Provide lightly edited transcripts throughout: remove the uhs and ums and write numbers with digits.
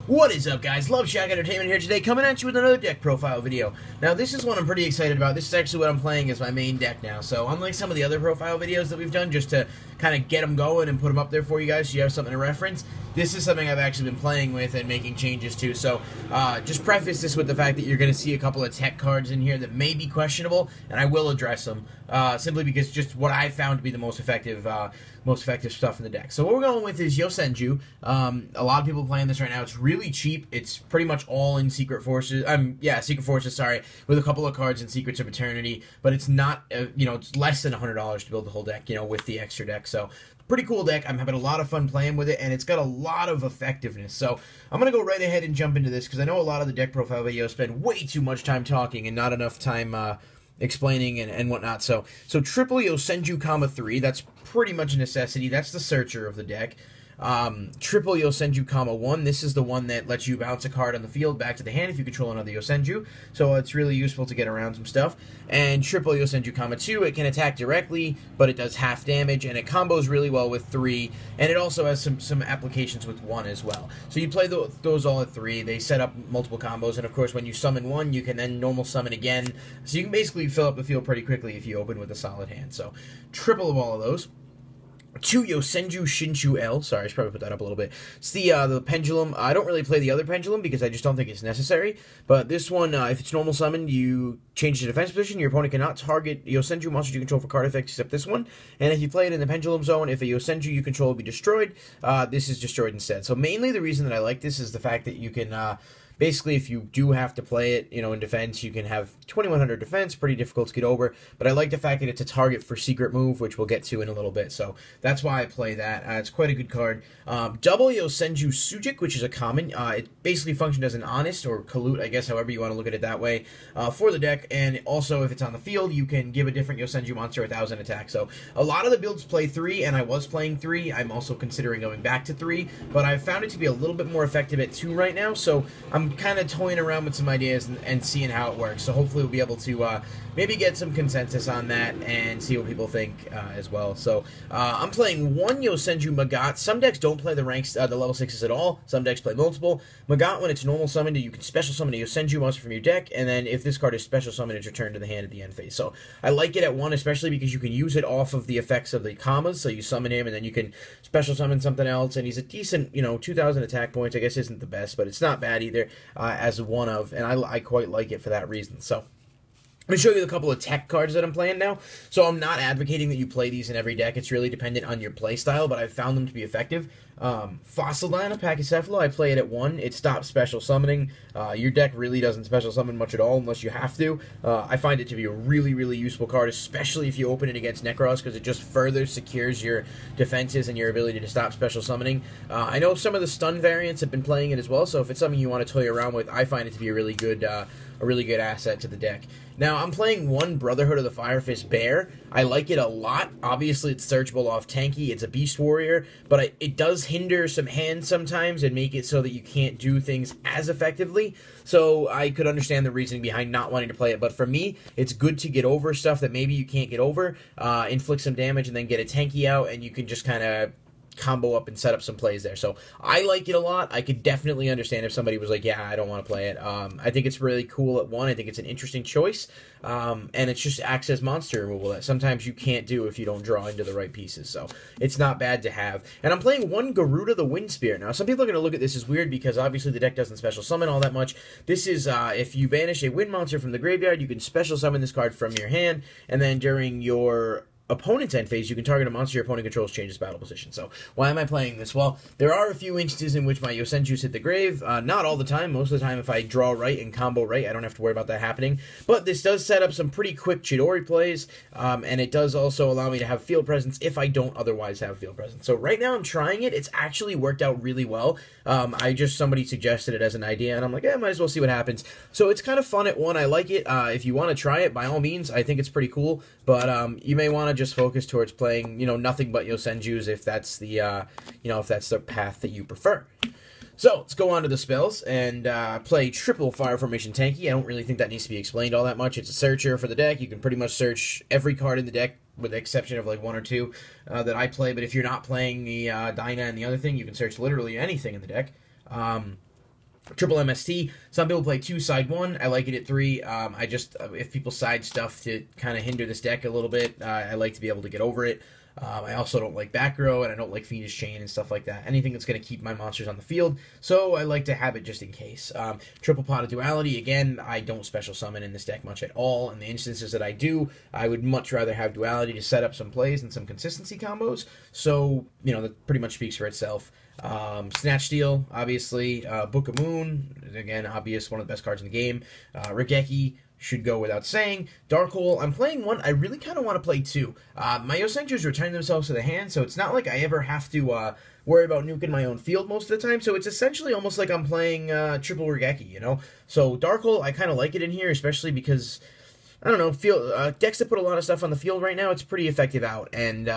What is up, guys? Loveshack Entertainment here today, coming at you with another deck profile video. Now, this is one I'm pretty excited about. This is actually what I'm playing as my main deck now. So, unlike some of the other profile videos that we've done, just to kind of get them going and put them up there for you guys so you have something to reference, this is something I've actually been playing with and making changes to. So, just preface this with the fact that you're going to see a couple of tech cards in here that may be questionable, and I will address them, simply because just what I found to be the most effective stuff in the deck. So what we're going with is YOSENJU. A lot of people playing this right now. It's really cheap. It's pretty much all in Secret Forces. Secret Forces, sorry, with a couple of cards in Secrets of Eternity. But it's not, it's less than $100 to build the whole deck, with the extra deck. So pretty cool deck. I'm having a lot of fun playing with it, and it's got a lot of effectiveness. So I'm going to go right ahead and jump into this, because I know a lot of the deck profile videos spend way too much time talking and not enough time explaining and whatnot. So triple YOSENJU, 3, that's pretty much a necessity. That's the searcher of the deck. Triple YOSENJU, 1, this is the one that lets you bounce a card on the field back to the hand if you control another YOSENJU, so it's really useful to get around some stuff. And triple YOSENJU, 2, it can attack directly, but it does half damage, and it combos really well with 3, and it also has some applications with 1 as well. So you play those all at 3, they set up multiple combos, and of course when you summon 1, you can then normal summon again, so you can basically fill up the field pretty quickly if you open with a solid hand. So triple of all of those. 2 YOSENJU Shinshu L. Sorry, I should probably put that up a little bit. It's the pendulum. I don't really play the other pendulum because I just don't think it's necessary. But this one, if it's normal summoned, you change the defense position. Your opponent cannot target YOSENJU monsters you control for card effects except this one. And if you play it in the pendulum zone, if a YOSENJU you control will be destroyed, this is destroyed instead. So mainly the reason that I like this is the fact that you can... basically, if you do have to play it, in defense, you can have 2100 defense, pretty difficult to get over, but I like the fact that it's a target for secret move, which we'll get to in a little bit, so that's why I play that. It's quite a good card. Double YOSENJU Sujik, which is a common. It basically functions as an honest, or Kalut, I guess, however you want to look at it that way, for the deck, and also if it's on the field, you can give a different YOSENJU monster 1000 attack. So a lot of the builds play 3, and I was playing 3. I'm also considering going back to 3, but I've found it to be a little bit more effective at 2 right now, so I'm kind of toying around with some ideas and seeing how it works. So hopefully we'll be able to maybe get some consensus on that and see what people think as well. So I'm playing 1 YOSENJU Magat. Some decks don't play the ranks, the level 6s at all. Some decks play multiple. Magat, when it's normal summoned, you can special summon a YOSENJU monster from your deck, and then if this card is special summoned, it's returned to the hand at the end phase. So I like it at 1, especially because you can use it off of the effects of the commas. So you summon him, and then you can special summon something else, and he's a decent, 2000 attack points. I guess isn't the best, but it's not bad either. As one of, and I quite like it for that reason. So I'm going to show you a couple of tech cards that I'm playing now. So I'm not advocating that you play these in every deck. It's really dependent on your play style, but I've found them to be effective. Fossil Dino Pachycephalo, I play it at 1. It stops special summoning. Your deck really doesn't special summon much at all unless you have to. I find it to be a really, really useful card, especially if you open it against Necros, because it just further secures your defenses and your ability to stop special summoning. I know some of the stun variants have been playing it as well, so if it's something you want to toy around with, I find it to be a really good asset to the deck. Now, I'm playing 1 Brotherhood of the Firefist Bear. I like it a lot. Obviously, it's searchable off tanky. It's a Beast Warrior, but it does hinder some hands sometimes and make it so that you can't do things as effectively. So I could understand the reasoning behind not wanting to play it, but for me, it's good to get over stuff that maybe you can't get over, inflict some damage, and then get a tanky out, and you can just kind of combo up and set up some plays there. So I like it a lot. I could definitely understand if somebody was like, yeah, I don't want to play it. I think it's really cool at 1. I think it's an interesting choice. And it's just access monster removal that sometimes you can't do if you don't draw into the right pieces. So it's not bad to have. And I'm playing 1 Garuda the Wind Spear. Now, some people are going to look at this as weird because obviously the deck doesn't special summon all that much. This is, if you banish a wind monster from the graveyard, you can special summon this card from your hand, and then during your opponent's end phase, you can target a monster your opponent controls, changes battle position. So why am I playing this? Well, there are a few instances in which my YOSENJU'S hit the grave. Not all the time. Most of the time, if I draw right and combo right, I don't have to worry about that happening. But this does set up some pretty quick Chidori plays, and it does also allow me to have field presence if I don't otherwise have field presence. So right now I'm trying it. It's actually worked out really well. Somebody suggested it as an idea, and I'm like, might as well see what happens. So it's kind of fun at 1. I like it. If you want to try it, by all means, I think it's pretty cool. But you may want to just focus towards playing, nothing but YOSENJU'S if that's the, if that's the path that you prefer. So, let's go on to the spells, and play triple Fire Formation Tanky. I don't really think that needs to be explained all that much. It's a searcher for the deck. You can pretty much search every card in the deck, with the exception of, like, 1 or 2 that I play. But if you're not playing the Dyna and the other thing, you can search literally anything in the deck. Triple MST. Some people play 2, side 1. I like it at 3. I just, if people side stuff to kind of hinder this deck a little bit, I like to be able to get over it. I also don't like back row, and I don't like Fiendish Chain and stuff like that. Anything that's going to keep my monsters on the field, so I like to have it just in case. Triple Pot of Duality, again, I don't special summon in this deck much at all. In the instances that I do, I would much rather have Duality to set up some plays and some consistency combos, so, you know, that pretty much speaks for itself. Snatch Steal, obviously. Book of Moon, again, obvious, one of the best cards in the game. Regeki should go without saying. Dark Hole, I'm playing one. I really kind of want to play 2. My YOSENJU'S return themselves to the hand, so it's not like I ever have to worry about nuking my own field most of the time, so it's essentially almost like I'm playing triple Regeki, you know? So Dark Hole, I kind of like it in here, especially because, I don't know, decks that put a lot of stuff on the field right now, it's pretty effective out, and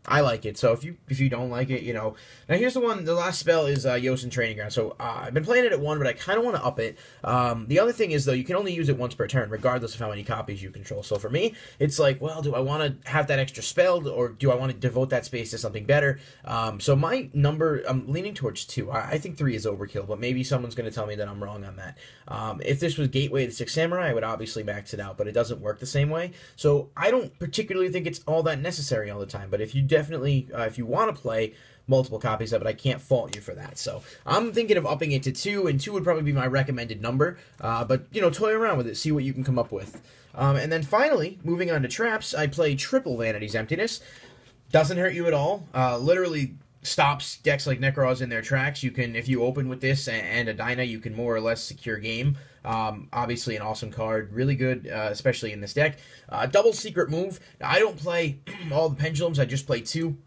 I like it. So if you don't like it, you know. Now here's the one. The last spell is Yosen Training Ground. So I've been playing it at 1, but I kind of want to up it. The other thing is, though, you can only use it once per turn, regardless of how many copies you control. So for me, it's like, well, do I want to have that extra spell, or do I want to devote that space to something better? So my number, I'm leaning towards 2. I think 3 is overkill, but maybe someone's going to tell me that I'm wrong on that. If this was Gateway of the Six Samurai, I would obviously max it out, but it doesn't work the same way. So I don't particularly think it's all that necessary all the time, but if you definitely, if you want to play multiple copies of it, I can't fault you for that. So I'm thinking of upping it to 2, and 2 would probably be my recommended number. But, you know, toy around with it, see what you can come up with. And then finally, moving on to traps, I play triple Vanity's Emptiness. Doesn't hurt you at all. Literally stops decks like Necros in their tracks. You can, if you open with this and a Dyna, you can more or less secure game. Obviously an awesome card, really good, especially in this deck. Double Secret Move. Now, I don't play all the pendulums, I just play 2.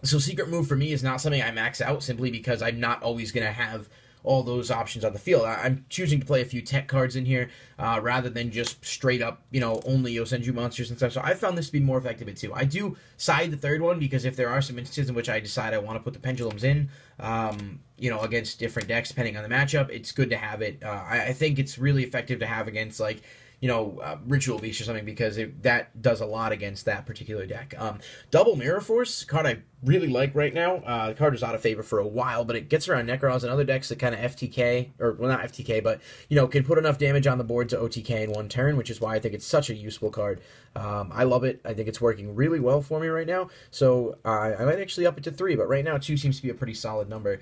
So Secret Move for me is not something I max out, simply because I'm not always going to have all those options on the field. I'm choosing to play a few tech cards in here, rather than just straight up, you know, only YOSENJU monsters and stuff. So I found this to be more effective at 2. I do side the third one, because if there are some instances in which I decide I want to put the pendulums in, you know, against different decks, depending on the matchup, it's good to have it. I think it's really effective to have against, like, you know, Ritual Beast or something, because that does a lot against that particular deck. Double Mirror Force, card I really like right now. The card was out of favor for a while, but it gets around Necros and other decks that kind of FTK, or, well, not FTK, but, you know, can put enough damage on the board to OTK in one turn, which is why I think it's such a useful card. I love it. I think it's working really well for me right now, so I might actually up it to 3, but right now 2 seems to be a pretty solid number.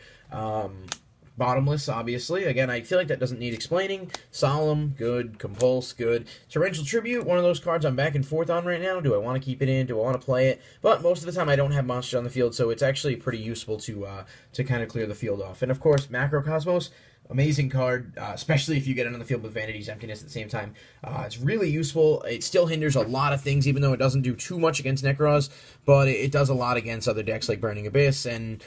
Bottomless, obviously. Again, I feel like that doesn't need explaining. Solemn, good. Compulse, good. Torrential Tribute, one of those cards I'm back and forth on right now. Do I want to keep it in? Do I want to play it? But most of the time I don't have monsters on the field, so it's actually pretty useful to kind of clear the field off. And of course, Macrocosmos, amazing card, especially if you get it on the field with Vanity's Emptiness at the same time. It's really useful. It still hinders a lot of things, even though it doesn't do too much against Necros, but it does a lot against other decks like Burning Abyss and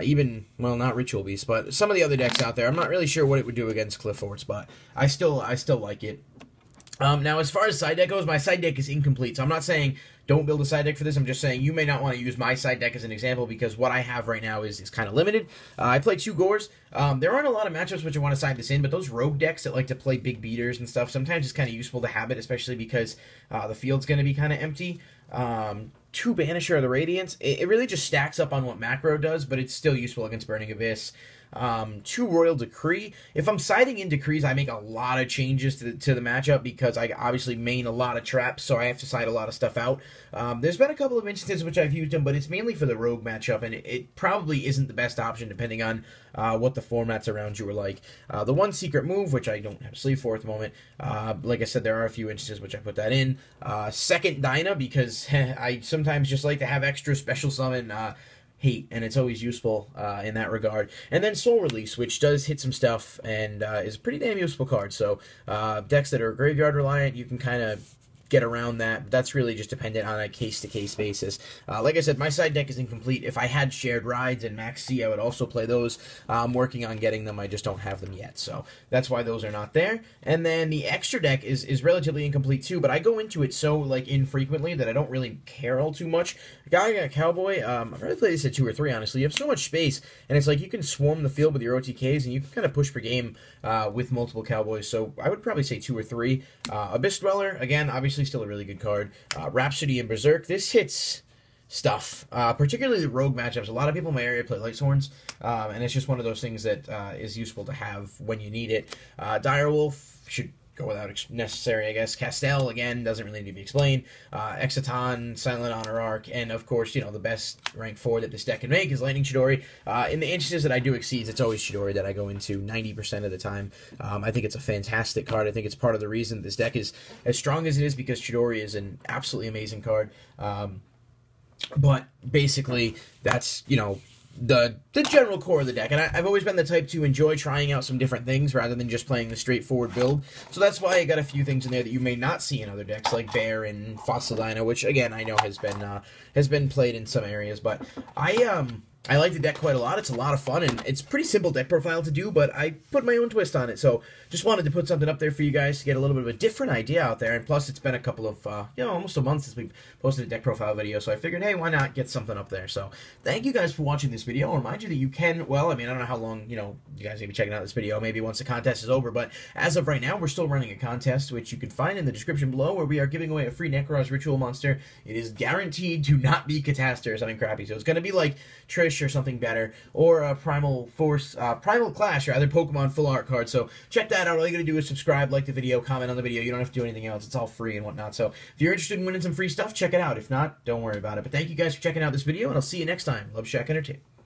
even, well, not Ritual Beast, but some of the other decks out there. I'm not really sure what it would do against Cliff Forts, but I still like it. Now, as far as side deck goes, my side deck is incomplete, so I'm not saying don't build a side deck for this. I'm just saying you may not want to use my side deck as an example, because what I have right now is kind of limited. I play 2 Gores. There aren't a lot of matchups which I want to side this in, but those rogue decks that like to play big beaters and stuff, sometimes it's kind of useful to have it, especially because the field's going to be kind of empty. 2 Banisher of the Radiance. It really just stacks up on what Macro does, but it's still useful against Burning Abyss. 2 Royal Decree. If I'm siding in Decrees, I make a lot of changes to the matchup, because I obviously main a lot of traps, so I have to side a lot of stuff out. There's been a couple of instances which I've used them, but it's mainly for the rogue matchup, and it probably isn't the best option depending on what the formats around you are like. The 1 Secret Move, which I don't have sleeve for at the moment, like I said, there are a few instances which I put that in. 2nd Dyna, because I sometimes just like to have extra special summon hate, and it's always useful in that regard. And then Soul Release, which does hit some stuff and is a pretty damn useful card. So decks that are graveyard reliant, you can kind of get around that. That's really just dependent on a case-to-case basis. Like I said, my side deck is incomplete. If I had Shared Rides and Max C, I would also play those. I'm working on getting them. I just don't have them yet, so that's why those are not there. And then the extra deck is relatively incomplete too, but I go into it so like infrequently that I don't really care all too much. Gaga Cowboy, I'd rather play this at 2 or 3, honestly. You have so much space, and it's like you can swarm the field with your OTKs, and you can kind of push per game with multiple Cowboys, so I would probably say 2 or 3. Abyss Dweller, again, obviously still a really good card. Rhapsody and Berserk, this hits stuff, particularly the rogue matchups. A lot of people in my area play Light Swords, and it's just one of those things that is useful to have when you need it. Direwolf should go without necessary, I guess. Castell, again, doesn't really need to be explained. Exciton, Silent Honor Arc, and of course, you know, the best rank 4 that this deck can make is Lightning Chidori. In the instances that I do Exceeds, it's always Chidori that I go into 90% of the time. I think it's a fantastic card. I think it's part of the reason this deck is as strong as it is, because Chidori is an absolutely amazing card. But basically, that's, you know, the general core of the deck, and I've always been the type to enjoy trying out some different things rather than just playing the straightforward build. So that's why I got a few things in there that you may not see in other decks, like Bear and Fossil Dino, which again I know has been played in some areas. But I like the deck quite a lot. It's a lot of fun, and it's a pretty simple deck profile to do, but I put my own twist on it. So just wanted to put something up there for you guys to get a little bit of a different idea out there. And plus, it's been a couple of, you know, almost a month since we've posted a deck profile video, so I figured, hey, why not get something up there? So thank you guys for watching this video. I'll remind you that you can, well, I mean, I don't know how long, you know, you guys may be checking out this video, maybe once the contest is over, but as of right now, we're still running a contest, which you can find in the description below, where we are giving away a free Necroz Ritual monster. It is guaranteed to not be Catastrophe or something crappy, so it's going to be like Trish or something better, or a Primal Clash, or other Pokemon full art card. So check that out. All you gotta do is subscribe, like the video, comment on the video. You don't have to do anything else. It's all free and whatnot. So if you're interested in winning some free stuff, check it out. If not, don't worry about it. But thank you guys for checking out this video, and I'll see you next time. Loveshack Entertainment.